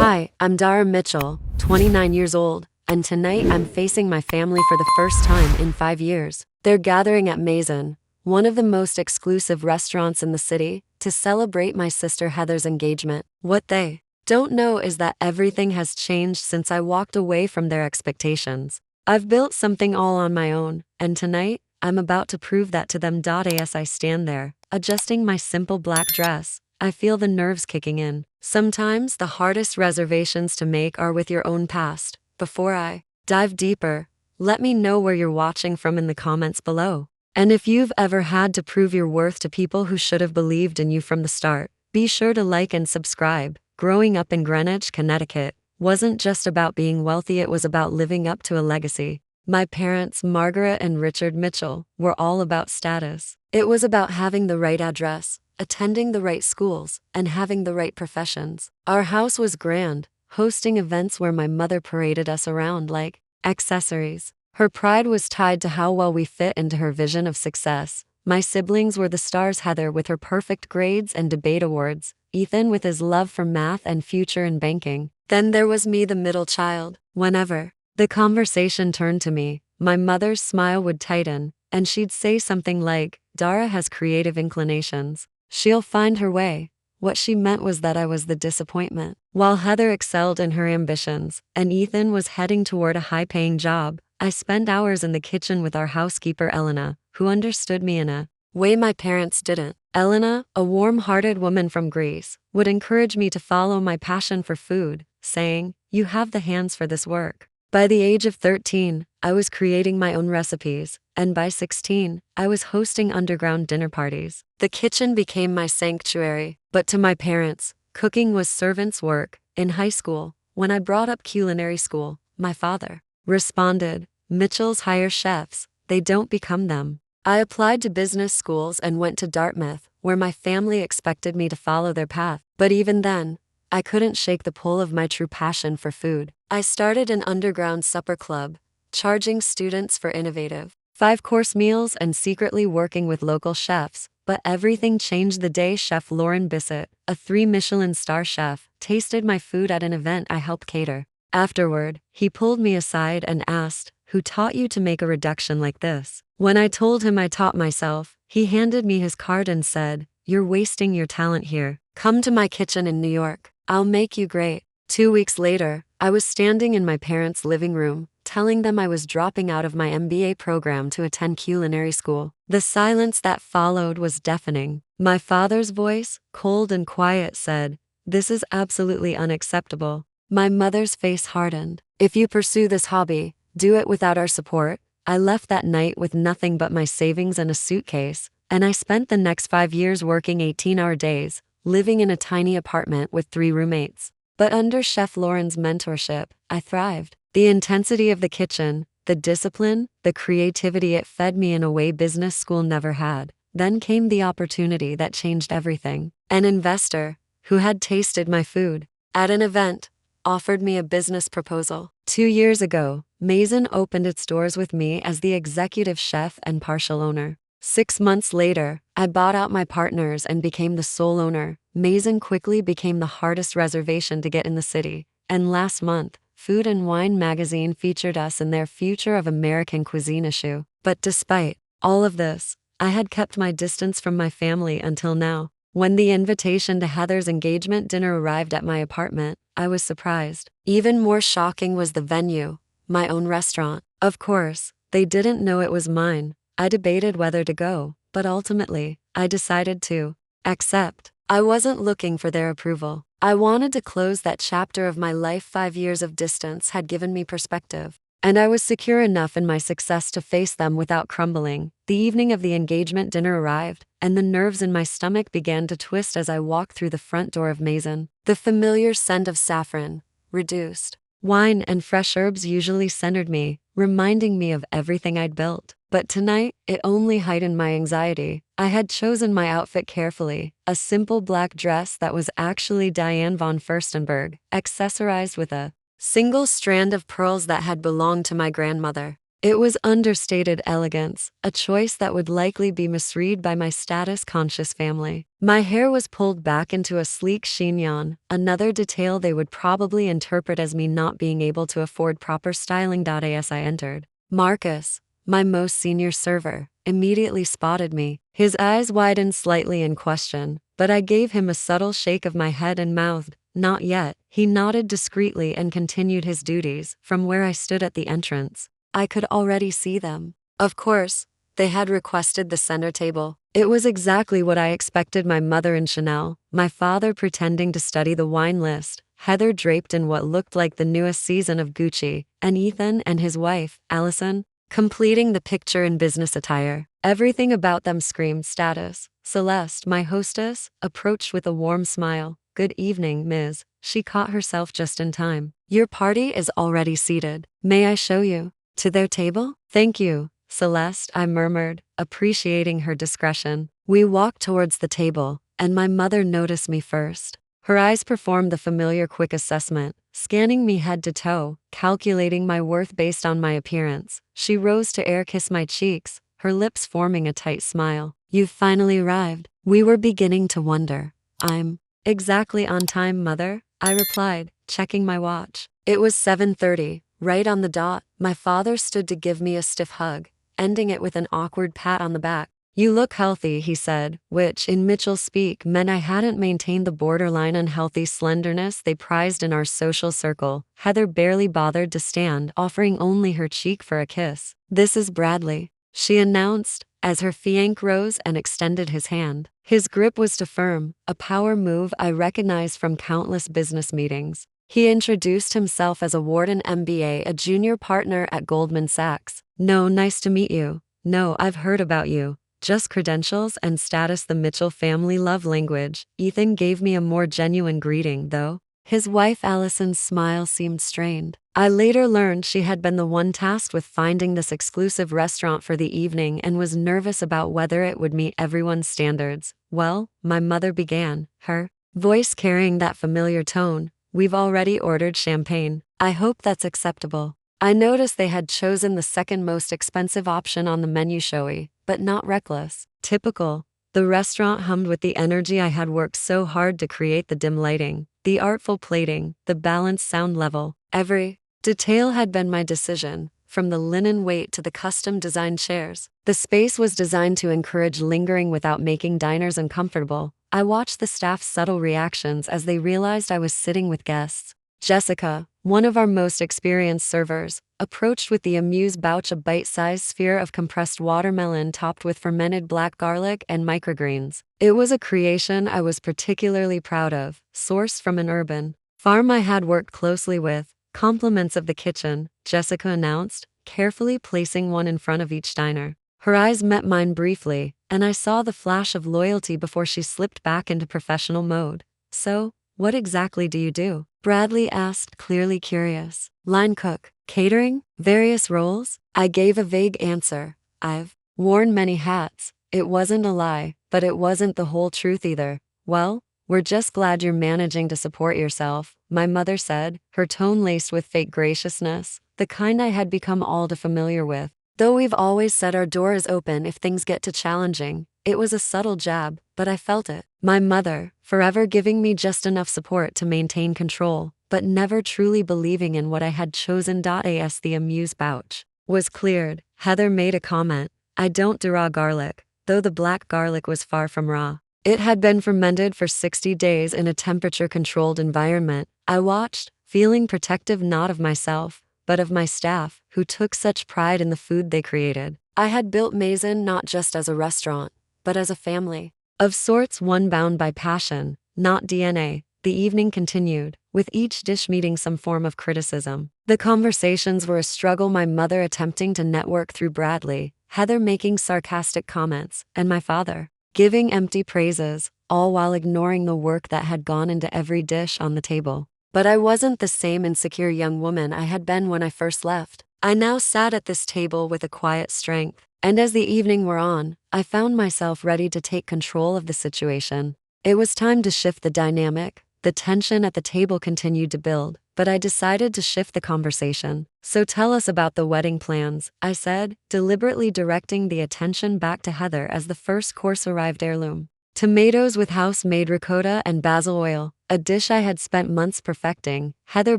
Hi, I'm Dara Mitchell, 29 years old, and tonight I'm facing my family for the first time in 5 years. They're gathering at Maison, one of the most exclusive restaurants in the city, to celebrate my sister Heather's engagement. What they don't know is that everything has changed since I walked away from their expectations. I've built something all on my own, and tonight, I'm about to prove that to them. As I stand there, adjusting my simple black dress, I feel the nerves kicking in. Sometimes the hardest reservations to make are with your own past. Before I dive deeper, let me know where you're watching from in the comments below. And if you've ever had to prove your worth to people who should have believed in you from the start, be sure to like and subscribe. Growing up in Greenwich, Connecticut, wasn't just about being wealthy, it was about living up to a legacy. My parents, Margaret and Richard Mitchell, were all about status. It was about having the right address, attending the right schools, and having the right professions. Our house was grand, hosting events where my mother paraded us around like accessories. Her pride was tied to how well we fit into her vision of success. My siblings were the stars: Heather with her perfect grades and debate awards, Ethan with his love for math and future in banking. Then there was me, the middle child. Whenever the conversation turned to me, my mother's smile would tighten, and she'd say something like, "Dara has creative inclinations. She'll find her way." What she meant was that I was the disappointment. While Heather excelled in her ambitions, and Ethan was heading toward a high-paying job, I spent hours in the kitchen with our housekeeper Elena, who understood me in a way my parents didn't. Elena, a warm-hearted woman from Greece, would encourage me to follow my passion for food, saying, "You have the hands for this work." By the age of 13, I was creating my own recipes, and by 16, I was hosting underground dinner parties. The kitchen became my sanctuary, but to my parents, cooking was servant's work. In high school, when I brought up culinary school, my father responded, "Mitchell's hire chefs, they don't become them." I applied to business schools and went to Dartmouth, where my family expected me to follow their path. But even then, I couldn't shake the pull of my true passion for food. I started an underground supper club, charging students for innovative 5-course meals and secretly working with local chefs. But everything changed the day Chef Lauren Bissett, a 3-Michelin star chef, tasted my food at an event I helped cater. Afterward, he pulled me aside and asked, "Who taught you to make a reduction like this?" When I told him I taught myself, he handed me his card and said, "You're wasting your talent here. Come to my kitchen in New York. I'll make you great." 2 weeks later, I was standing in my parents' living room, telling them I was dropping out of my MBA program to attend culinary school. The silence that followed was deafening. My father's voice, cold and quiet, said, "This is absolutely unacceptable." My mother's face hardened. "If you pursue this hobby, do it without our support." I left that night with nothing but my savings and a suitcase, and I spent the next 5 years working 18-hour days, living in a tiny apartment with 3 roommates. But under Chef Lauren's mentorship, I thrived. The intensity of the kitchen, the discipline, the creativity, it fed me in a way business school never had. Then came the opportunity that changed everything. An investor, who had tasted my food at an event, offered me a business proposal. 2 years ago, Maison opened its doors with me as the executive chef and partial owner. 6 months later, I bought out my partners and became the sole owner. Maison quickly became the hardest reservation to get in the city, and last month, Food and Wine magazine featured us in their Future of American Cuisine issue. But despite all of this, I had kept my distance from my family until now. When the invitation to Heather's engagement dinner arrived at my apartment, I was surprised. Even more shocking was the venue, my own restaurant. Of course, they didn't know it was mine. I debated whether to go, but ultimately, I decided to accept. I wasn't looking for their approval. I wanted to close that chapter of my life. 5 years of distance had given me perspective, and I was secure enough in my success to face them without crumbling. The evening of the engagement dinner arrived, and the nerves in my stomach began to twist as I walked through the front door of Maison. The familiar scent of saffron, reduced wine, and fresh herbs usually centered me, reminding me of everything I'd built. But tonight, it only heightened my anxiety. I had chosen my outfit carefully, a simple black dress that was actually Diane von Furstenberg, accessorized with a single strand of pearls that had belonged to my grandmother. It was understated elegance, a choice that would likely be misread by my status-conscious family. My hair was pulled back into a sleek chignon, another detail they would probably interpret as me not being able to afford proper styling. As I entered, Marcus, my most senior server, immediately spotted me. His eyes widened slightly in question, but I gave him a subtle shake of my head and mouthed, "Not yet." He nodded discreetly and continued his duties. From where I stood at the entrance, I could already see them. Of course, they had requested the center table. It was exactly what I expected. My mother in Chanel, my father pretending to study the wine list, Heather draped in what looked like the newest season of Gucci, and Ethan and his wife, Allison, completing the picture in business attire. Everything about them screamed status. Celeste, my hostess, approached with a warm smile. "Good evening, Ms." She caught herself just in time. "Your party is already seated. May I show you to their table?" "Thank you, Celeste," I murmured, appreciating her discretion. We walked towards the table, and my mother noticed me first. Her eyes performed the familiar quick assessment, scanning me head to toe, calculating my worth based on my appearance. She rose to air kiss my cheeks, her lips forming a tight smile. "You've finally arrived." We were beginning to wonder. "I'm exactly on time, Mother," I replied, checking my watch. It was 7:30, right on the dot. My father stood to give me a stiff hug, ending it with an awkward pat on the back. "You look healthy," he said, which, in Mitchell speak, meant I hadn't maintained the borderline unhealthy slenderness they prized in our social circle. Heather barely bothered to stand, offering only her cheek for a kiss. "This is Bradley," she announced, as her fiancé rose and extended his hand. His grip was too firm, a power move I recognized from countless business meetings. He introduced himself as a Wharton MBA, a junior partner at Goldman Sachs. "No, nice to meet you." "No, I've heard about you." Just credentials and status, the Mitchell family love language. Ethan gave me a more genuine greeting, though. His wife Allison's smile seemed strained. I later learned she had been the one tasked with finding this exclusive restaurant for the evening and was nervous about whether it would meet everyone's standards. "Well," my mother began, her voice carrying that familiar tone, "we've already ordered champagne. I hope that's acceptable." I noticed they had chosen the second most expensive option on the menu, showy, but not reckless. Typical. The restaurant hummed with the energy I had worked so hard to create: the dim lighting, the artful plating, the balanced sound level. Every detail had been my decision, from the linen weight to the custom-designed chairs. The space was designed to encourage lingering without making diners uncomfortable. I watched the staff's subtle reactions as they realized I was sitting with guests. Jessica, one of our most experienced servers, approached with the amused pouch, a bite-sized sphere of compressed watermelon topped with fermented black garlic and microgreens. It was a creation I was particularly proud of, sourced from an urban farm I had worked closely with. "Compliments of the kitchen," Jessica announced, carefully placing one in front of each diner. Her eyes met mine briefly, and I saw the flash of loyalty before she slipped back into professional mode. "So, what exactly do you do?" Bradley asked, clearly curious. "Line cook, catering, various roles." I gave a vague answer. "I've worn many hats." It wasn't a lie, but it wasn't the whole truth either. "Well, we're just glad you're managing to support yourself," my mother said, her tone laced with fake graciousness, the kind I had become all too familiar with. "Though we've always said our door is open if things get too challenging." It was a subtle jab, but I felt it. My mother, forever giving me just enough support to maintain control, but never truly believing in what I had chosen. As the amused pouch was cleared, Heather made a comment. "I don't do raw garlic," though the black garlic was far from raw. It had been fermented for 60 days in a temperature-controlled environment. I watched, feeling protective not of myself, but of my staff, who took such pride in the food they created. I had built Maison not just as a restaurant, but as a family. Of sorts, one bound by passion, not DNA. The evening continued, with each dish meeting some form of criticism. The conversations were a struggle, my mother attempting to network through Bradley, Heather making sarcastic comments, and my father giving empty praises, all while ignoring the work that had gone into every dish on the table. But I wasn't the same insecure young woman I had been when I first left. I now sat at this table with a quiet strength, and as the evening wore on, I found myself ready to take control of the situation. It was time to shift the dynamic. The tension at the table continued to build, but I decided to shift the conversation. So tell us about the wedding plans, I said, deliberately directing the attention back to Heather as the first course arrived. Heirloom tomatoes with house-made ricotta and basil oil, a dish I had spent months perfecting. Heather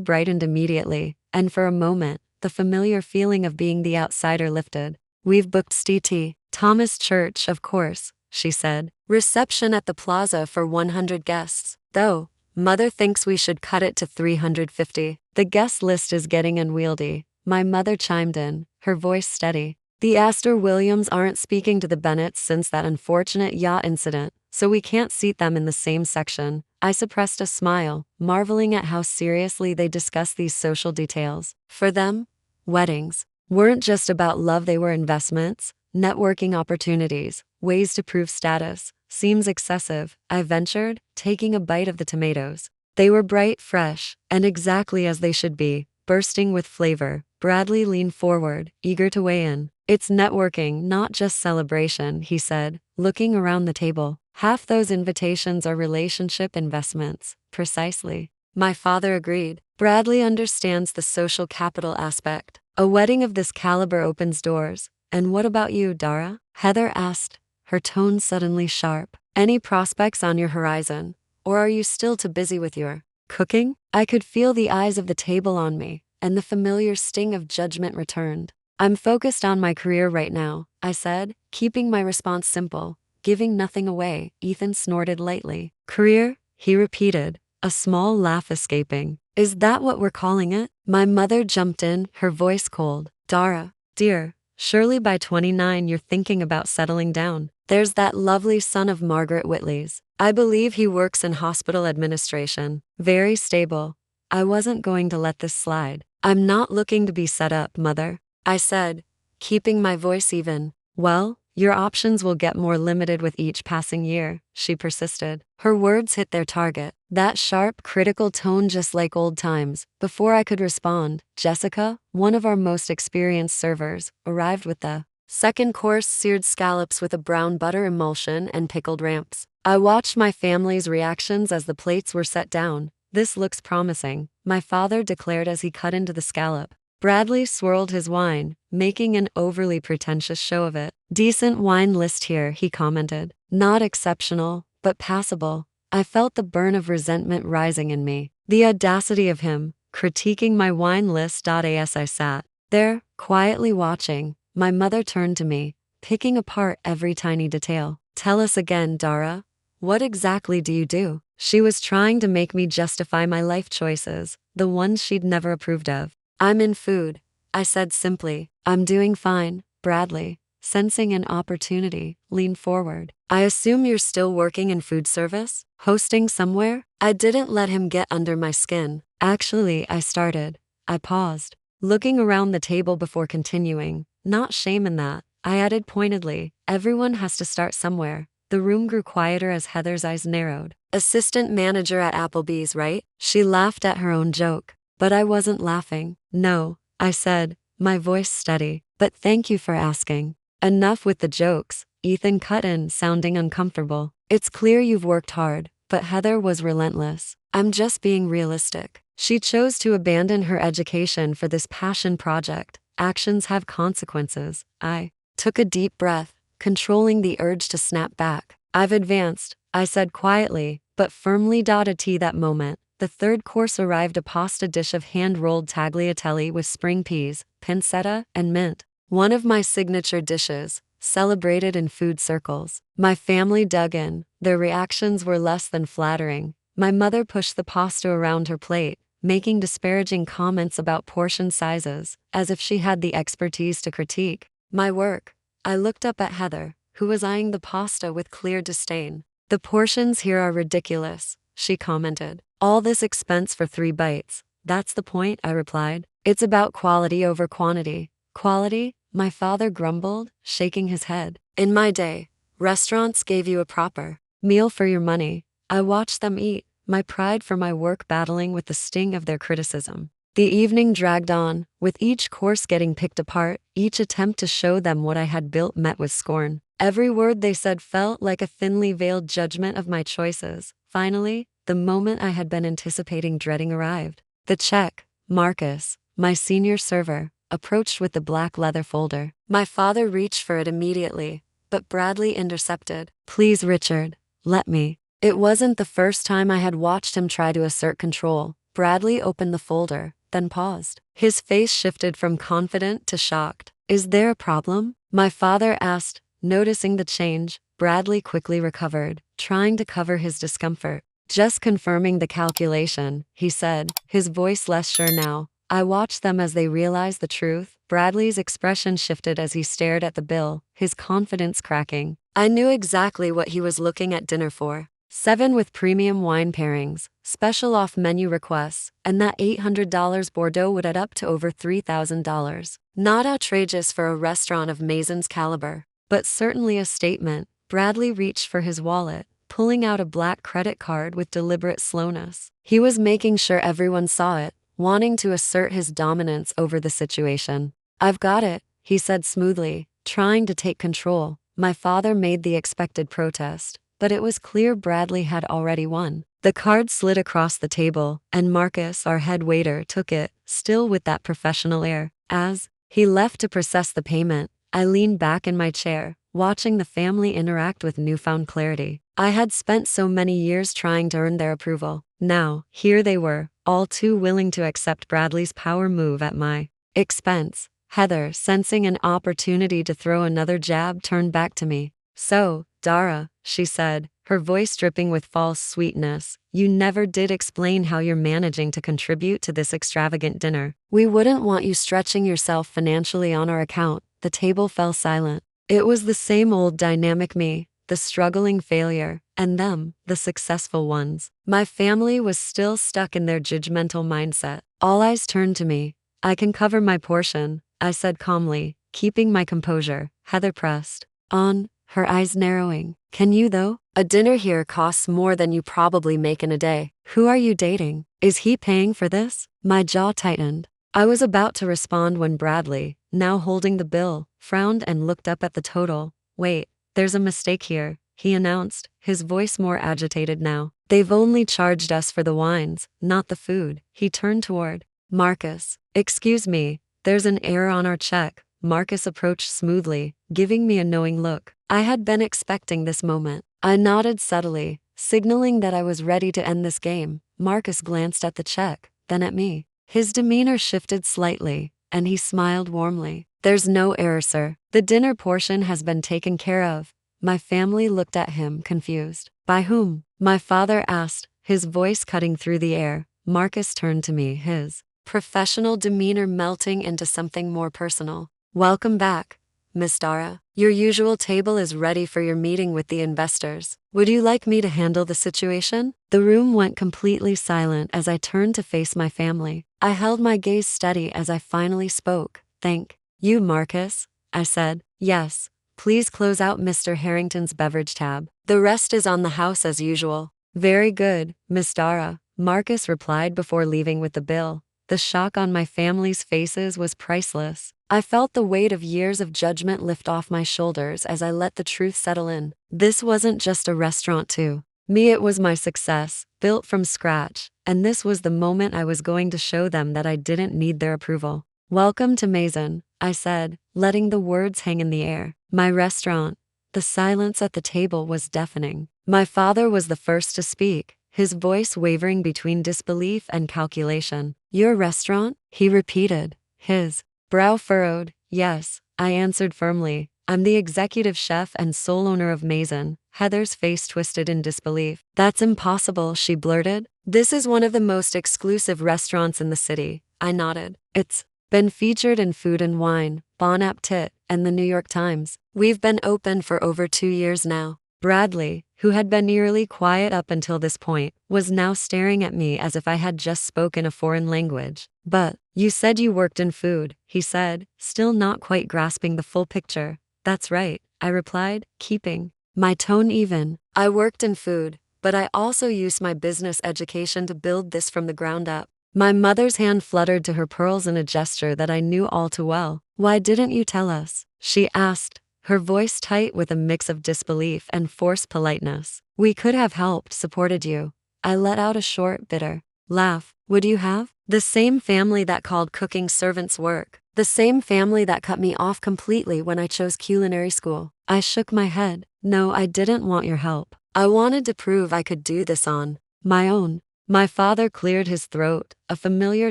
brightened immediately, and for a moment, the familiar feeling of being the outsider lifted. We've booked St. Thomas Church, of course, she said. Reception at the plaza for 100 guests, though. Mother thinks we should cut it to 350. The guest list is getting unwieldy, my mother chimed in, her voice steady. The Astor Williams aren't speaking to the Bennetts since that unfortunate yacht incident, so we can't seat them in the same section. I suppressed a smile, marveling at how seriously they discuss these social details. For them, weddings weren't just about love, they were investments, networking opportunities, ways to prove status. Seems excessive, I ventured, taking a bite of the tomatoes. They were bright, fresh, and exactly as they should be, bursting with flavor. Bradley leaned forward, eager to weigh in. It's networking, not just celebration, he said, looking around the table. Half those invitations are relationship investments. Precisely. My father agreed. Bradley understands the social capital aspect. A wedding of this caliber opens doors. And what about you, Dara? Heather asked, her tone suddenly sharp. Any prospects on your horizon? Or are you still too busy with your cooking? I could feel the eyes of the table on me, and the familiar sting of judgment returned. I'm focused on my career right now, I said, keeping my response simple, giving nothing away. Ethan snorted lightly. Career? He repeated, a small laugh escaping. Is that what we're calling it? My mother jumped in, her voice cold. Dara, dear, surely by 29 you're thinking about settling down. There's that lovely son of Margaret Whitley's. I believe he works in hospital administration. Very stable. I wasn't going to let this slide. I'm not looking to be set up, Mother, I said, keeping my voice even. Well, your options will get more limited with each passing year, she persisted. Her words hit their target. That sharp, critical tone, just like old times. Before I could respond, Jessica, one of our most experienced servers, arrived with the second course, seared scallops with a brown butter emulsion and pickled ramps. I watched my family's reactions as the plates were set down. This looks promising, my father declared as he cut into the scallop. Bradley swirled his wine, making an overly pretentious show of it. Decent wine list here, he commented. Not exceptional, but passable. I felt the burn of resentment rising in me. The audacity of him, critiquing my wine list. As I sat there, quietly watching, my mother turned to me, picking apart every tiny detail. Tell us again, Dara. What exactly do you do? She was trying to make me justify my life choices, the ones she'd never approved of. I'm in food, I said simply. I'm doing fine, Bradley, sensing an opportunity, leaned forward. I assume you're still working in food service? Hosting somewhere? I didn't let him get under my skin. Actually, I started. I paused, looking around the table before continuing. Not shame in that, I added pointedly. Everyone has to start somewhere. The room grew quieter as Heather's eyes narrowed. Assistant manager at Applebee's, right? She laughed at her own joke. But I wasn't laughing. No, I said, my voice steady. But thank you for asking. Enough with the jokes, Ethan cut in, sounding uncomfortable. It's clear you've worked hard, but Heather was relentless. I'm just being realistic. She chose to abandon her education for this passion project. Actions have consequences. I took a deep breath, controlling the urge to snap back. I've advanced, I said quietly, but firmly. At that moment, the third course arrived, a pasta dish of hand-rolled tagliatelle with spring peas, pancetta, and mint. One of my signature dishes, celebrated in food circles. My family dug in. Their reactions were less than flattering. My mother pushed the pasta around her plate, making disparaging comments about portion sizes, as if she had the expertise to critique my work. I looked up at Heather, who was eyeing the pasta with clear disdain. The portions here are ridiculous, she commented. All this expense for 3 bites. That's the point, I replied. It's about quality over quantity. Quality? My father grumbled, shaking his head. In my day, restaurants gave you a proper meal for your money. I watched them eat, my pride for my work battling with the sting of their criticism. The evening dragged on, with each course getting picked apart, each attempt to show them what I had built met with scorn. Every word they said felt like a thinly veiled judgment of my choices. Finally, The moment I had been anticipating dreading arrived. The check, Marcus, my senior server, approached with the black leather folder. My father reached for it immediately, but Bradley intercepted. Please, Richard, let me. It wasn't the first time I had watched him try to assert control. Bradley opened the folder, then paused. His face shifted from confident to shocked. Is there a problem? My father asked, noticing the change. Bradley quickly recovered, trying to cover his discomfort. Just confirming the calculation, he said, his voice less sure now. I watched them as they realized the truth. Bradley's expression shifted as he stared at the bill, his confidence cracking. I knew exactly what he was looking at dinner for. 7 with premium wine pairings, special off-menu requests, and that $800 Bordeaux would add up to over $3,000. Not outrageous for a restaurant of Mason's caliber, but certainly a statement. Bradley reached for his wallet, pulling out a black credit card with deliberate slowness. He was making sure everyone saw it, wanting to assert his dominance over the situation. I've got it, he said smoothly, trying to take control. My father made the expected protest, but it was clear Bradley had already won. The card slid across the table, and Marcus, our head waiter, took it, still with that professional air. As he left to process the payment, I leaned back in my chair, watching the family interact with newfound clarity. I had spent so many years trying to earn their approval. Now, here they were, all too willing to accept Bradley's power move at my expense. Heather, sensing an opportunity to throw another jab, turned back to me. So, Dara, she said, her voice dripping with false sweetness, you never did explain how you're managing to contribute to this extravagant dinner. We wouldn't want you stretching yourself financially on our account. The table fell silent. It was the same old dynamic, me, the struggling failure, and them, the successful ones. My family was still stuck in their judgmental mindset. All eyes turned to me. I can cover my portion, I said calmly, keeping my composure. Heather pressed on, her eyes narrowing. Can you though? A dinner here costs more than you probably make in a day. Who are you dating? Is he paying for this? My jaw tightened. I was about to respond when Bradley, now holding the bill, frowned and looked up at the total. Wait, there's a mistake here, he announced, his voice more agitated now. They've only charged us for the wines, not the food. He turned toward Marcus. Excuse me, there's an error on our check. Marcus approached smoothly, giving me a knowing look. I had been expecting this moment. I nodded subtly, signaling that I was ready to end this game. Marcus glanced at the check, then at me. His demeanor shifted slightly, and he smiled warmly. There's no error, sir. The dinner portion has been taken care of. My family looked at him, confused. By whom? My father asked, his voice cutting through the air. Marcus turned to me, his professional demeanor melting into something more personal. Welcome back, Miss Dara. Your usual table is ready for your meeting with the investors. Would you like me to handle the situation? The room went completely silent as I turned to face my family. I held my gaze steady as I finally spoke. Thank you, Marcus, I said. Yes, please close out Mr. Harrington's beverage tab. The rest is on the house as usual. Very good, Miss Dara, Marcus replied before leaving with the bill. The shock on my family's faces was priceless. I felt the weight of years of judgment lift off my shoulders as I let the truth settle in. This wasn't just a restaurant to me, it was my success, built from scratch, and this was the moment I was going to show them that I didn't need their approval. Welcome to Mason, I said, letting the words hang in the air. My restaurant. The silence at the table was deafening. My father was the first to speak, his voice wavering between disbelief and calculation. Your restaurant? He repeated, his brow furrowed. Yes, I answered firmly. I'm the executive chef and sole owner of Mason. Heather's face twisted in disbelief. That's impossible, she blurted. This is one of the most exclusive restaurants in the city. I nodded. It's been featured in Food and Wine, Bon Appetit, and the New York Times. We've been open for over 2 years now. Bradley, who had been eerily quiet up until this point, was now staring at me as if I had just spoken a foreign language. But, you said you worked in food, he said, still not quite grasping the full picture. That's right, I replied, keeping my tone even. I worked in food, but I also used my business education to build this from the ground up. My mother's hand fluttered to her pearls in a gesture that I knew all too well. Why didn't you tell us? She asked, her voice tight with a mix of disbelief and forced politeness. We could have helped, supported you. I let out a short, bitter laugh. What do you have? The same family that called cooking servants' work. The same family that cut me off completely when I chose culinary school. I shook my head. No, I didn't want your help. I wanted to prove I could do this on my own. My father cleared his throat, a familiar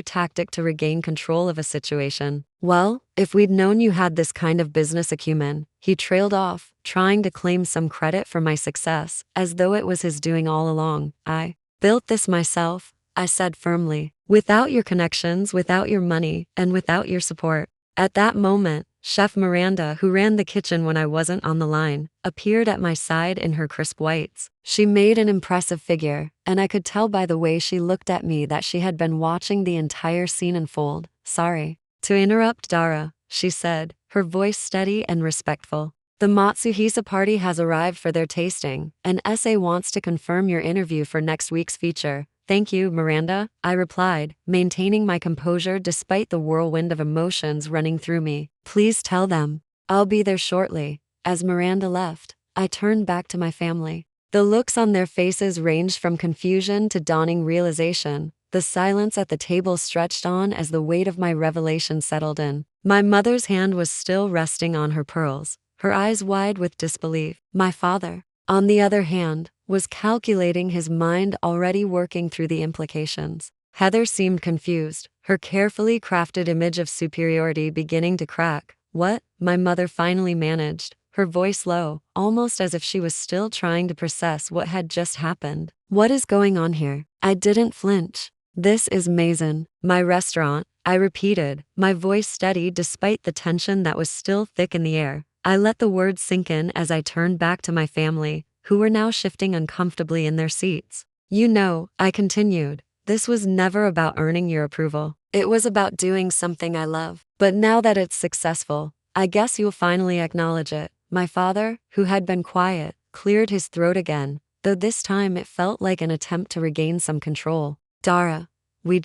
tactic to regain control of a situation. Well, if we'd known you had this kind of business acumen, he trailed off, trying to claim some credit for my success, as though it was his doing all along. I built this myself, I said firmly. Without your connections, without your money, and without your support. At that moment, Chef Miranda, who ran the kitchen when I wasn't on the line, appeared at my side in her crisp whites. She made an impressive figure, and I could tell by the way she looked at me that she had been watching the entire scene unfold. Sorry to interrupt, Dara, she said, her voice steady and respectful. The Matsuhisa party has arrived for their tasting, and SA wants to confirm your interview for next week's feature. Thank you, Miranda, I replied, maintaining my composure despite the whirlwind of emotions running through me. Please tell them. I'll be there shortly. As Miranda left, I turned back to my family. The looks on their faces ranged from confusion to dawning realization. The silence at the table stretched on as the weight of my revelation settled in. My mother's hand was still resting on her pearls, her eyes wide with disbelief. My father, on the other hand, was calculating, his mind already working through the implications. Heather seemed confused, her carefully crafted image of superiority beginning to crack. What? My mother finally managed, her voice low, almost as if she was still trying to process what had just happened. What is going on here? I didn't flinch. This is Maison, my restaurant, I repeated, my voice steady despite the tension that was still thick in the air. I let the words sink in as I turned back to my family, who were now shifting uncomfortably in their seats. You know, I continued, this was never about earning your approval. It was about doing something I love. But now that it's successful, I guess you'll finally acknowledge it. My father, who had been quiet, cleared his throat again, though this time it felt like an attempt to regain some control. Dara, we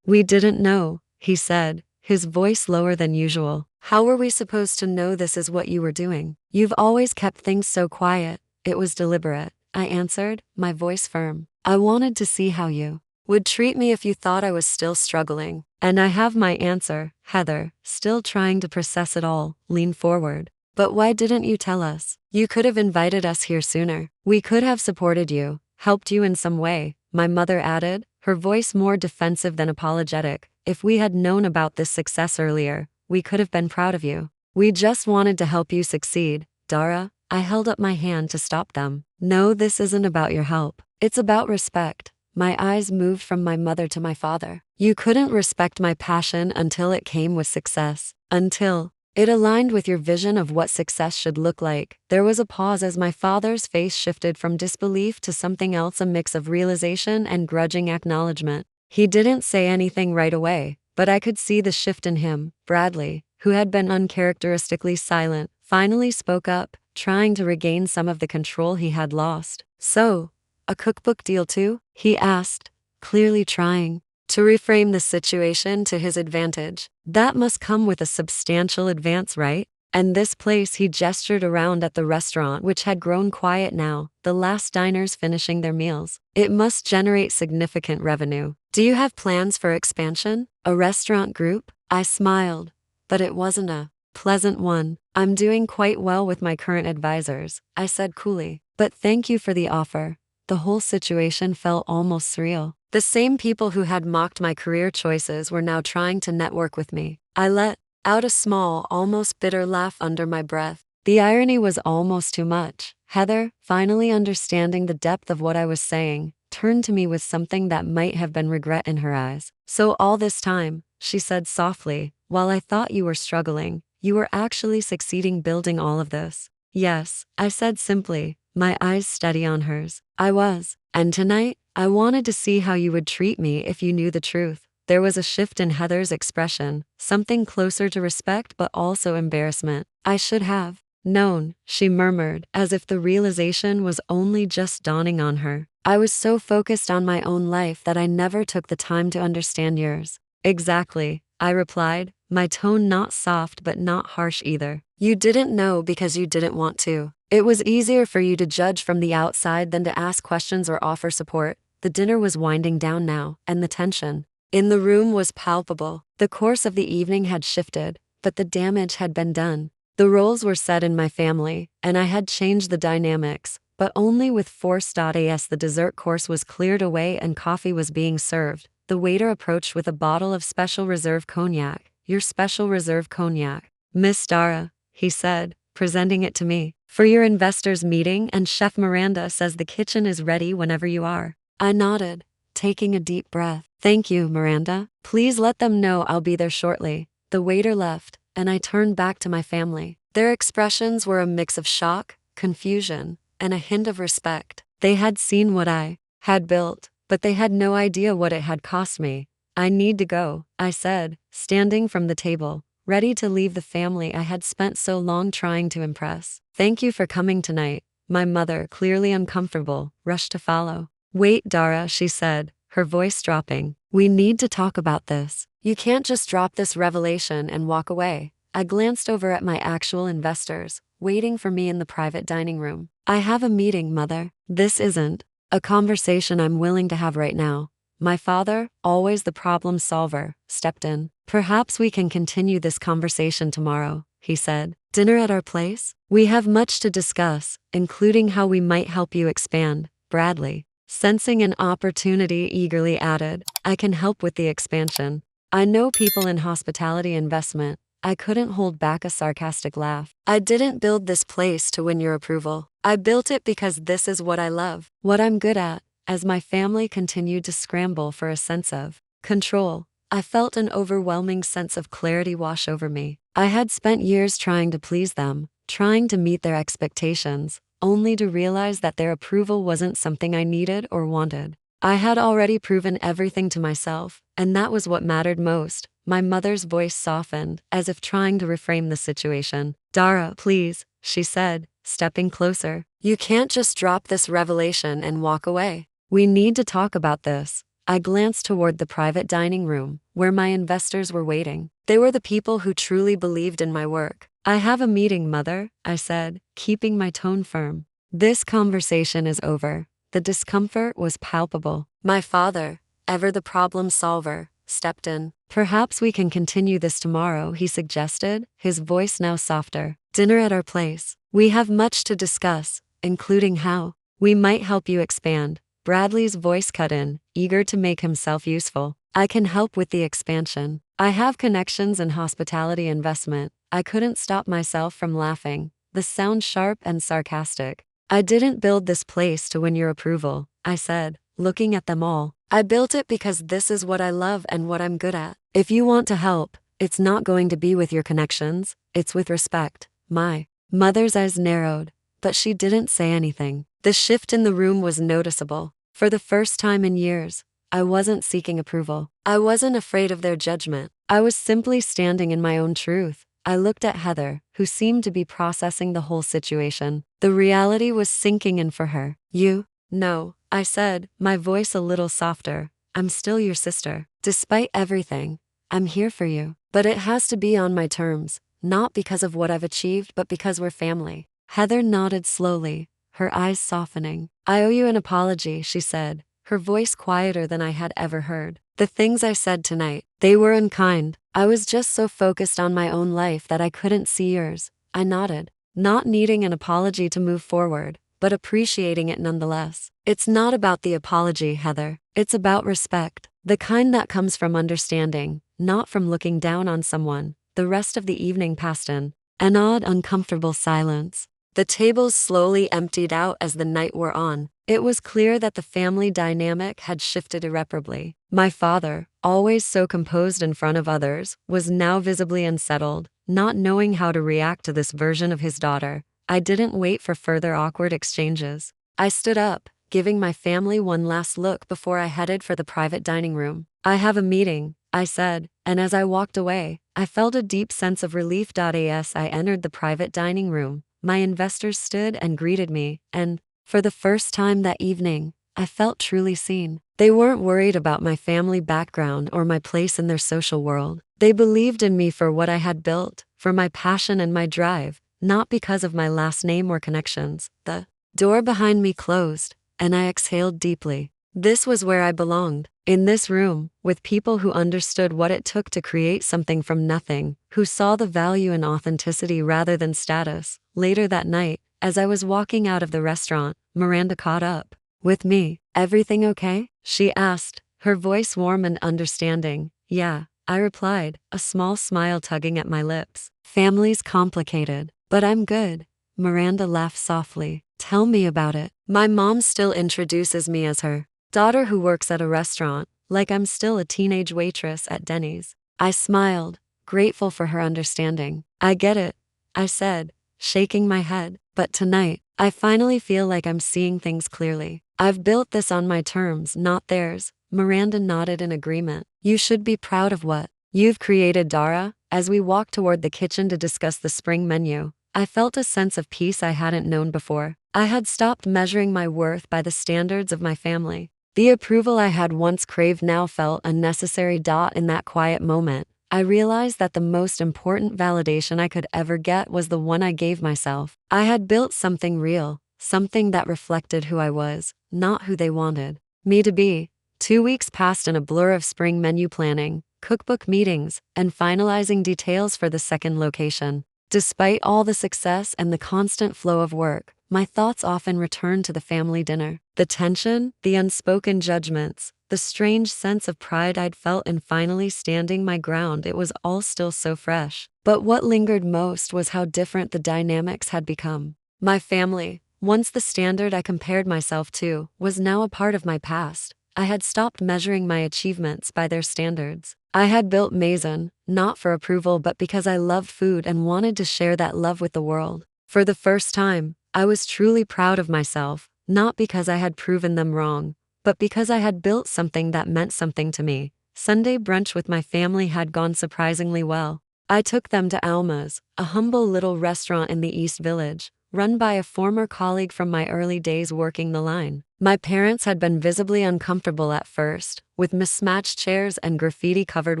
didn't know, he said, his voice lower than usual. How were we supposed to know this is what you were doing? You've always kept things so quiet. It was deliberate, I answered, my voice firm. I wanted to see how you would treat me if you thought I was still struggling. And I have my answer. Heather, still trying to process it all, leaned forward. But why didn't you tell us? You could have invited us here sooner. We could have supported you, helped you in some way, my mother added, her voice more defensive than apologetic. If we had known about this success earlier, we could have been proud of you. We just wanted to help you succeed, Dara. I held up my hand to stop them. No, this isn't about your help. It's about respect. My eyes moved from my mother to my father. You couldn't respect my passion until it came with success. Until it aligned with your vision of what success should look like. There was a pause as my father's face shifted from disbelief to something else, a mix of realization and grudging acknowledgement. He didn't say anything right away, but I could see the shift in him. Bradley, who had been uncharacteristically silent, finally spoke up, trying to regain some of the control he had lost. So, a cookbook deal too? He asked, clearly trying to reframe the situation to his advantage. That must come with a substantial advance, right? And this place, he gestured around at the restaurant, which had grown quiet now, the last diners finishing their meals. It must generate significant revenue. Do you have plans for expansion? A restaurant group? I smiled, but it wasn't a pleasant one. I'm doing quite well with my current advisors, I said coolly. But thank you for the offer. The whole situation felt almost surreal. The same people who had mocked my career choices were now trying to network with me. I let out a small, almost bitter laugh under my breath. The irony was almost too much. Heather, finally understanding the depth of what I was saying, turned to me with something that might have been regret in her eyes. So all this time, she said softly, while I thought you were struggling, you were actually succeeding building all of this. Yes, I said simply, my eyes steady on hers. I was. And tonight, I wanted to see how you would treat me if you knew the truth. There was a shift in Heather's expression, something closer to respect but also embarrassment. I should have known, she murmured, as if the realization was only just dawning on her. I was so focused on my own life that I never took the time to understand yours. Exactly, I replied, my tone not soft but not harsh either. You didn't know because you didn't want to. It was easier for you to judge from the outside than to ask questions or offer support. The dinner was winding down now, and the tension in the room was palpable. The course of the evening had shifted, but the damage had been done. The roles were set in my family, and I had changed the dynamics, but only with force. As the dessert course was cleared away and coffee was being served, the waiter approached with a bottle of special reserve cognac. Your special reserve cognac, Miss Dara, he said, presenting it to me. For your investors' meeting, and Chef Miranda says the kitchen is ready whenever you are. I nodded, taking a deep breath. Thank you, Miranda. Please let them know I'll be there shortly. The waiter left, and I turned back to my family. Their expressions were a mix of shock, confusion, and a hint of respect. They had seen what I had built, but they had no idea what it had cost me. I need to go, I said, standing from the table, ready to leave the family I had spent so long trying to impress. Thank you for coming tonight. My mother, clearly uncomfortable, rushed to follow. Wait, Dara, she said, her voice dropping. We need to talk about this. You can't just drop this revelation and walk away. I glanced over at my actual investors, waiting for me in the private dining room. I have a meeting, Mother. This isn't a conversation I'm willing to have right now. My father, always the problem solver, stepped in. Perhaps we can continue this conversation tomorrow, he said. Dinner at our place? We have much to discuss, including how we might help you expand. Bradley, sensing an opportunity, eagerly added, I can help with the expansion. I know people in hospitality investment. I couldn't hold back a sarcastic laugh. I didn't build this place to win your approval. I built it because this is what I love, what I'm good at. As my family continued to scramble for a sense of control, I felt an overwhelming sense of clarity wash over me. I had spent years trying to please them, trying to meet their expectations, only to realize that their approval wasn't something I needed or wanted. I had already proven everything to myself, and that was what mattered most. My mother's voice softened, as if trying to reframe the situation. Dara, please, she said, stepping closer. You can't just drop this revelation and walk away. We need to talk about this. I glanced toward the private dining room, where my investors were waiting. They were the people who truly believed in my work. I have a meeting, Mother, I said, keeping my tone firm. This conversation is over. The discomfort was palpable. My father, ever the problem solver, stepped in. Perhaps we can continue this tomorrow, he suggested, his voice now softer. Dinner at our place. We have much to discuss, including how we might help you expand. Bradley's voice cut in, eager to make himself useful. I can help with the expansion. I have connections in hospitality investment. I couldn't stop myself from laughing, the sound sharp and sarcastic. I didn't build this place to win your approval, I said, looking at them all. I built it because this is what I love and what I'm good at. If you want to help, it's not going to be with your connections, it's with respect. My mother's eyes narrowed, but she didn't say anything. The shift in the room was noticeable. For the first time in years, I wasn't seeking approval. I wasn't afraid of their judgment. I was simply standing in my own truth. I looked at Heather, who seemed to be processing the whole situation. The reality was sinking in for her. You? No, I said, my voice a little softer. I'm still your sister. Despite everything, I'm here for you. But it has to be on my terms, not because of what I've achieved, but because we're family. Heather nodded slowly, her eyes softening. I owe you an apology, she said, her voice quieter than I had ever heard. The things I said tonight, they were unkind. I was just so focused on my own life that I couldn't see yours. I nodded, not needing an apology to move forward, but appreciating it nonetheless. It's not about the apology, Heather. It's about respect, the kind that comes from understanding, not from looking down on someone. The rest of the evening passed in an odd, uncomfortable silence. The tables slowly emptied out as the night wore on. It was clear that the family dynamic had shifted irreparably. My father, always so composed in front of others, was now visibly unsettled, not knowing how to react to this version of his daughter. I didn't wait for further awkward exchanges. I stood up, giving my family one last look before I headed for the private dining room. I have a meeting, I said, and as I walked away, I felt a deep sense of relief. As I entered the private dining room, my investors stood and greeted me, and, for the first time that evening, I felt truly seen. They weren't worried about my family background or my place in their social world. They believed in me for what I had built, for my passion and my drive, not because of my last name or connections. The door behind me closed, and I exhaled deeply. This was where I belonged. In this room, with people who understood what it took to create something from nothing, who saw the value in authenticity rather than status. Later that night, as I was walking out of the restaurant, Miranda caught up with me. "Everything okay?" she asked, her voice warm and understanding. "Yeah," I replied, a small smile tugging at my lips. "Family's complicated, but I'm good." Miranda laughed softly. "Tell me about it." My mom still introduces me as her daughter who works at a restaurant, like I'm still a teenage waitress at Denny's. I smiled, grateful for her understanding. "I get it," I said, shaking my head. "But tonight, I finally feel like I'm seeing things clearly. I've built this on my terms, not theirs." Miranda nodded in agreement. "You should be proud of what you've created, Dara." As we walked toward the kitchen to discuss the spring menu, I felt a sense of peace I hadn't known before. I had stopped measuring my worth by the standards of my family. The approval I had once craved now felt a necessary. In that quiet moment, I realized that the most important validation I could ever get was the one I gave myself. I had built something real, something that reflected who I was, not who they wanted me to be. 2 weeks passed in a blur of spring menu planning, cookbook meetings, and finalizing details for the second location. Despite all the success and the constant flow of work, my thoughts often returned to the family dinner. The tension, the unspoken judgments, the strange sense of pride I'd felt in finally standing my ground, it was all still so fresh. But what lingered most was how different the dynamics had become. My family, once the standard I compared myself to, was now a part of my past. I had stopped measuring my achievements by their standards. I had built Maison, not for approval but because I loved food and wanted to share that love with the world. For the first time, I was truly proud of myself, not because I had proven them wrong, but because I had built something that meant something to me. Sunday brunch with my family had gone surprisingly well. I took them to Alma's, a humble little restaurant in the East Village, run by a former colleague from my early days working the line. My parents had been visibly uncomfortable at first, with mismatched chairs and graffiti-covered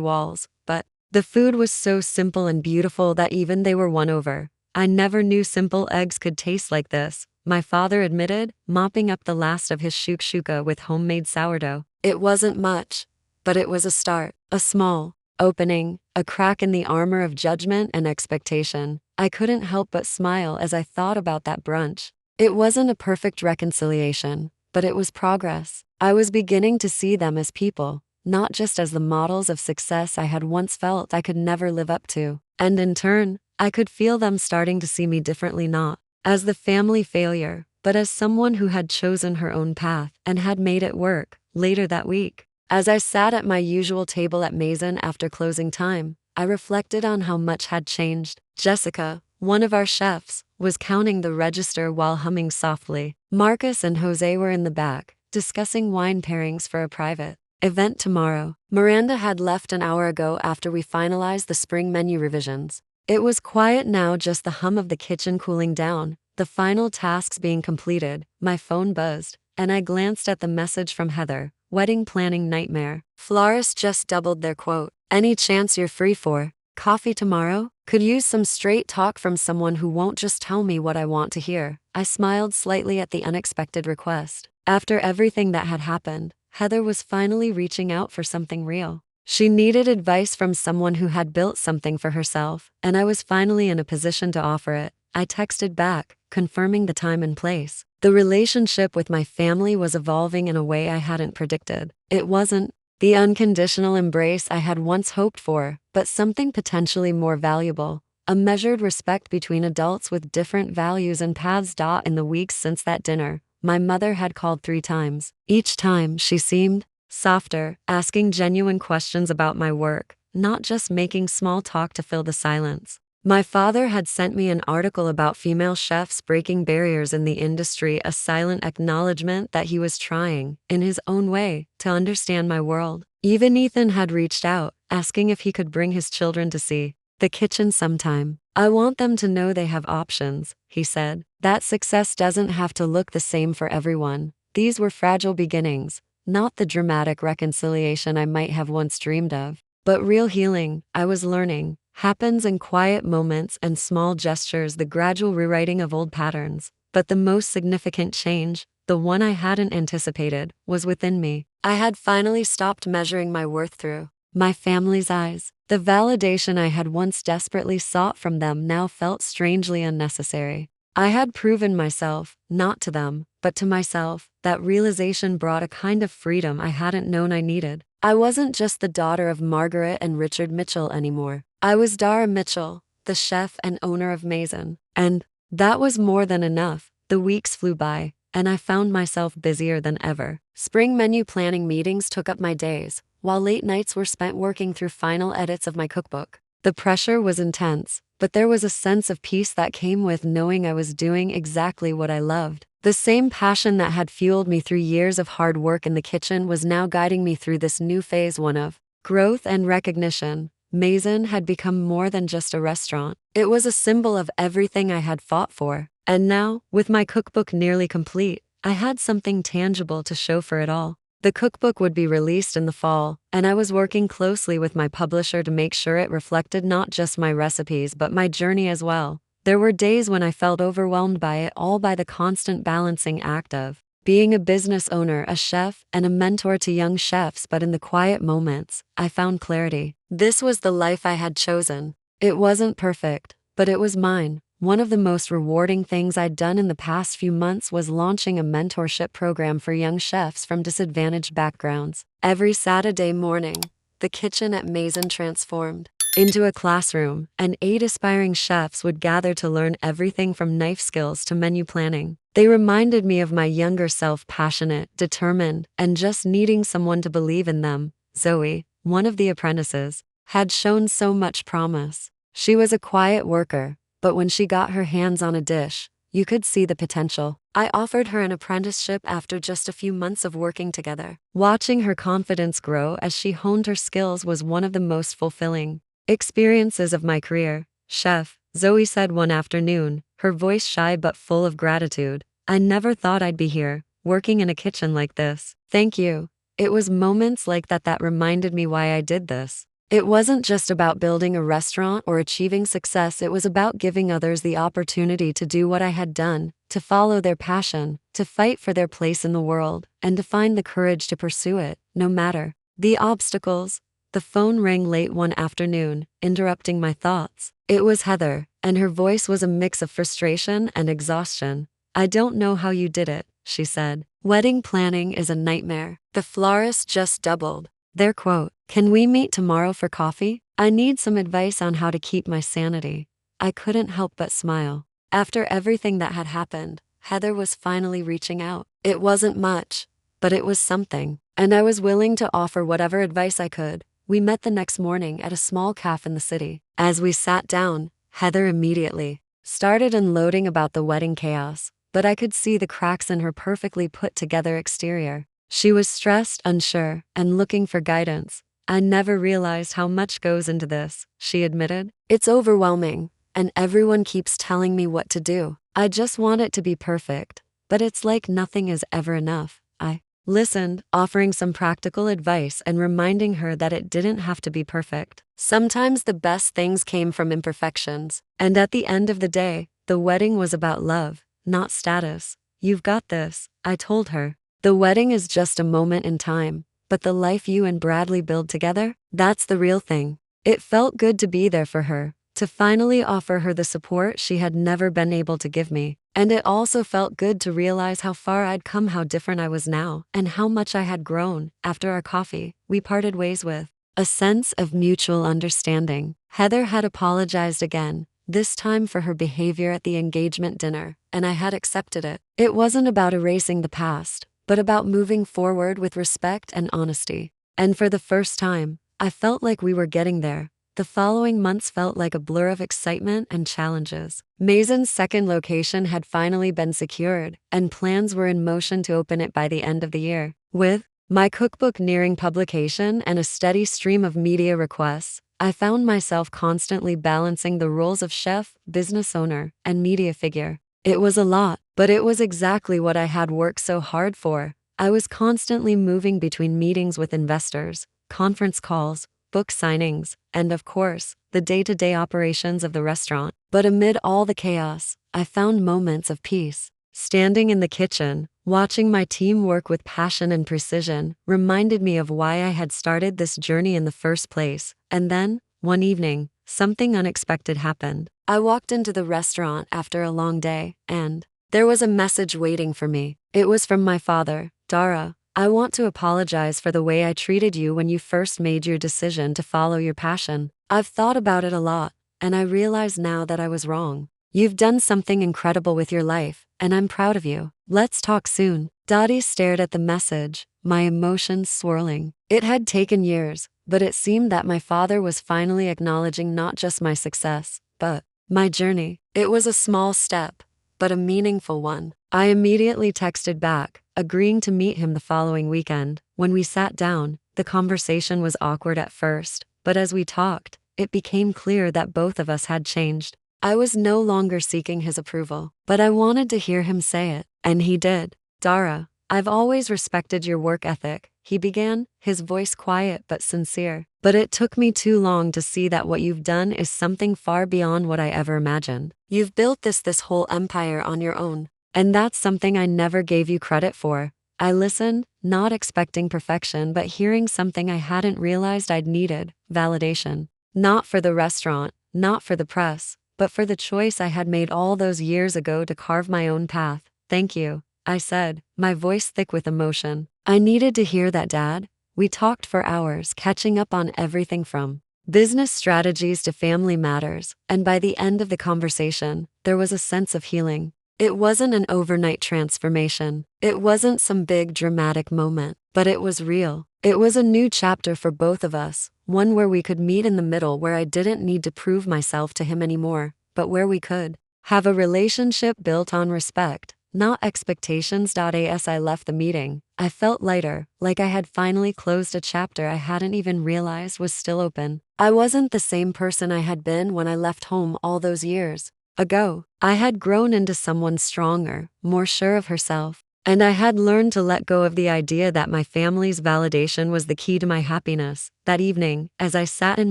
walls, but the food was so simple and beautiful that even they were won over. "I never knew simple eggs could taste like this," my father admitted, mopping up the last of his shakshuka with homemade sourdough. It wasn't much, but it was a start, a small opening, a crack in the armor of judgment and expectation. I couldn't help but smile as I thought about that brunch. It wasn't a perfect reconciliation, but it was progress. I was beginning to see them as people, not just as the models of success I had once felt I could never live up to. And in turn, I could feel them starting to see me differently, not as the family failure, but as someone who had chosen her own path and had made it work. Later that week, as I sat at my usual table at Maison after closing time, I reflected on how much had changed. Jessica, one of our chefs, was counting the register while humming softly. Marcus and Jose were in the back, discussing wine pairings for a private event tomorrow. Miranda had left an hour ago after we finalized the spring menu revisions. It was quiet now, just the hum of the kitchen cooling down, the final tasks being completed. My phone buzzed, and I glanced at the message from Heather. "Wedding planning nightmare. Florist just doubled their quote. Any chance you're free for coffee tomorrow? Could use some straight talk from someone who won't just tell me what I want to hear." I smiled slightly at the unexpected request. After everything that had happened, Heather was finally reaching out for something real. She needed advice from someone who had built something for herself, and I was finally in a position to offer it. I texted back, confirming the time and place. The relationship with my family was evolving in a way I hadn't predicted. It wasn't the unconditional embrace I had once hoped for, but something potentially more valuable, a measured respect between adults with different values and paths. In the weeks since that dinner, my mother had called 3 times. Each time, she seemed softer, asking genuine questions about my work, not just making small talk to fill the silence. My father had sent me an article about female chefs breaking barriers in the industry, a silent acknowledgement that he was trying, in his own way, to understand my world. Even Ethan had reached out, asking if he could bring his children to see the kitchen sometime. "I want them to know they have options," he said. "That success doesn't have to look the same for everyone." These were fragile beginnings, not the dramatic reconciliation I might have once dreamed of, but real healing. I was learning happens in quiet moments and small gestures, the gradual rewriting of old patterns. But the most significant change, the one I hadn't anticipated, was within me. I had finally stopped measuring my worth through my family's eyes. The validation I had once desperately sought from them now felt strangely unnecessary. I had proven myself, not to them, but to myself. That realization brought a kind of freedom I hadn't known I needed. I wasn't just the daughter of Margaret and Richard Mitchell anymore. I was Dara Mitchell, the chef and owner of Maison. And that was more than enough. The weeks flew by, and I found myself busier than ever. Spring menu planning meetings took up my days, while late nights were spent working through final edits of my cookbook. The pressure was intense, but there was a sense of peace that came with knowing I was doing exactly what I loved. The same passion that had fueled me through years of hard work in the kitchen was now guiding me through this new phase, one of growth and recognition. Maison had become more than just a restaurant. It was a symbol of everything I had fought for. And now, with my cookbook nearly complete, I had something tangible to show for it all. The cookbook would be released in the fall, and I was working closely with my publisher to make sure it reflected not just my recipes but my journey as well. There were days when I felt overwhelmed by it all, by the constant balancing act of being a business owner, a chef, and a mentor to young chefs, but in the quiet moments, I found clarity. This was the life I had chosen. It wasn't perfect, but it was mine. One of the most rewarding things I'd done in the past few months was launching a mentorship program for young chefs from disadvantaged backgrounds. Every Saturday morning, the kitchen at Maison transformed into a classroom, and 8 aspiring chefs would gather to learn everything from knife skills to menu planning. They reminded me of my younger self, passionate, determined, and just needing someone to believe in them. Zoe, one of the apprentices, had shown so much promise. She was a quiet worker, but when she got her hands on a dish, you could see the potential. I offered her an apprenticeship after just a few months of working together. Watching her confidence grow as she honed her skills was one of the most fulfilling experiences of my career. "Chef," Zoe said one afternoon, her voice shy but full of gratitude, "I never thought I'd be here, working in a kitchen like this. Thank you." It was moments like that reminded me why I did this. It wasn't just about building a restaurant or achieving success, it was about giving others the opportunity to do what I had done, to follow their passion, to fight for their place in the world, and to find the courage to pursue it, no matter the obstacles. The phone rang late one afternoon, interrupting my thoughts. It was Heather, and her voice was a mix of frustration and exhaustion. "I don't know how you did it," she said. "Wedding planning is a nightmare. The florist just doubled their quote. Can we meet tomorrow for coffee? I need some advice on how to keep my sanity." I couldn't help but smile. After everything that had happened, Heather was finally reaching out. It wasn't much, but it was something, and I was willing to offer whatever advice I could. We met the next morning at a small cafe in the city. As we sat down, Heather immediately started unloading about the wedding chaos, but I could see the cracks in her perfectly put together exterior. She was stressed, unsure, and looking for guidance. "I never realized how much goes into this," she admitted. "It's overwhelming, and everyone keeps telling me what to do. I just want it to be perfect, but it's like nothing is ever enough." I listened, offering some practical advice and reminding her that it didn't have to be perfect. Sometimes the best things came from imperfections. And at the end of the day, the wedding was about love, not status. "You've got this," I told her. "The wedding is just a moment in time, but the life you and Bradley build together, that's the real thing." It felt good to be there for her, to finally offer her the support she had never been able to give me. And it also felt good to realize how far I'd come, how different I was now, and how much I had grown. After our coffee, we parted ways with a sense of mutual understanding. Heather had apologized again, this time for her behavior at the engagement dinner, and I had accepted it. It wasn't about erasing the past, but about moving forward with respect and honesty. And for the first time, I felt like we were getting there. The following months felt like a blur of excitement and challenges. Maison's second location had finally been secured, and plans were in motion to open it by the end of the year. With my cookbook nearing publication and a steady stream of media requests, I found myself constantly balancing the roles of chef, business owner, and media figure. It was a lot, but it was exactly what I had worked so hard for. I was constantly moving between meetings with investors, conference calls, book signings, and of course, the day-to-day operations of the restaurant. But amid all the chaos, I found moments of peace. Standing in the kitchen, watching my team work with passion and precision, reminded me of why I had started this journey in the first place. And then, one evening, something unexpected happened. I walked into the restaurant after a long day, and there was a message waiting for me. It was from my father. Dara, I want to apologize for the way I treated you when you first made your decision to follow your passion. I've thought about it a lot, and I realize now that I was wrong. You've done something incredible with your life, and I'm proud of you. Let's talk soon. Dottie stared at the message, my emotions swirling. It had taken years, but it seemed that my father was finally acknowledging not just my success, but my journey. It was a small step, but a meaningful one. I immediately texted back, agreeing to meet him the following weekend. When we sat down, the conversation was awkward at first, but as we talked, it became clear that both of us had changed. I was no longer seeking his approval, but I wanted to hear him say it, and he did. Dara, I've always respected your work ethic, he began, his voice quiet but sincere. But it took me too long to see that what you've done is something far beyond what I ever imagined. You've built this whole empire on your own, and that's something I never gave you credit for. I listened, not expecting perfection but hearing something I hadn't realized I'd needed, validation. Not for the restaurant, not for the press, but for the choice I had made all those years ago to carve my own path. Thank you, I said, my voice thick with emotion. I needed to hear that, Dad. We talked for hours, catching up on everything from business strategies to family matters, and by the end of the conversation, there was a sense of healing. It wasn't an overnight transformation. It wasn't some big dramatic moment, but it was real. It was a new chapter for both of us, one where we could meet in the middle, where I didn't need to prove myself to him anymore, but where we could have a relationship built on respect, not expectations. As I left the meeting, I felt lighter, like I had finally closed a chapter I hadn't even realized was still open. I wasn't the same person I had been when I left home all those years ago. I had grown into someone stronger, more sure of herself, and I had learned to let go of the idea that my family's validation was the key to my happiness. That evening, as I sat in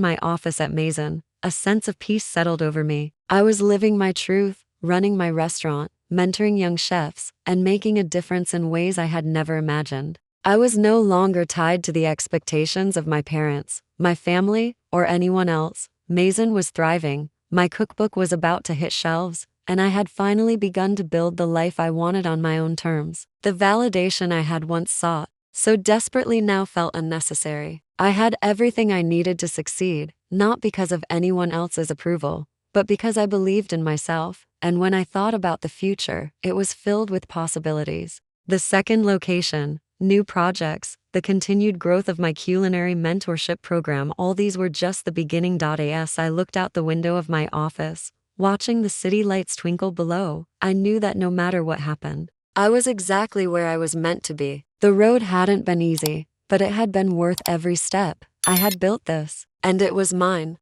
my office at Maison, a sense of peace settled over me. I was living my truth, running my restaurant, mentoring young chefs, and making a difference in ways I had never imagined. I was no longer tied to the expectations of my parents, my family, or anyone else. Maison was thriving, my cookbook was about to hit shelves, and I had finally begun to build the life I wanted on my own terms. The validation I had once sought so desperately now felt unnecessary. I had everything I needed to succeed, not because of anyone else's approval, but because I believed in myself, and when I thought about the future, it was filled with possibilities. The second location, new projects, the continued growth of my culinary mentorship program, all these were just the beginning. As I looked out the window of my office, watching the city lights twinkle below, I knew that no matter what happened, I was exactly where I was meant to be. The road hadn't been easy, but it had been worth every step. I had built this, and it was mine.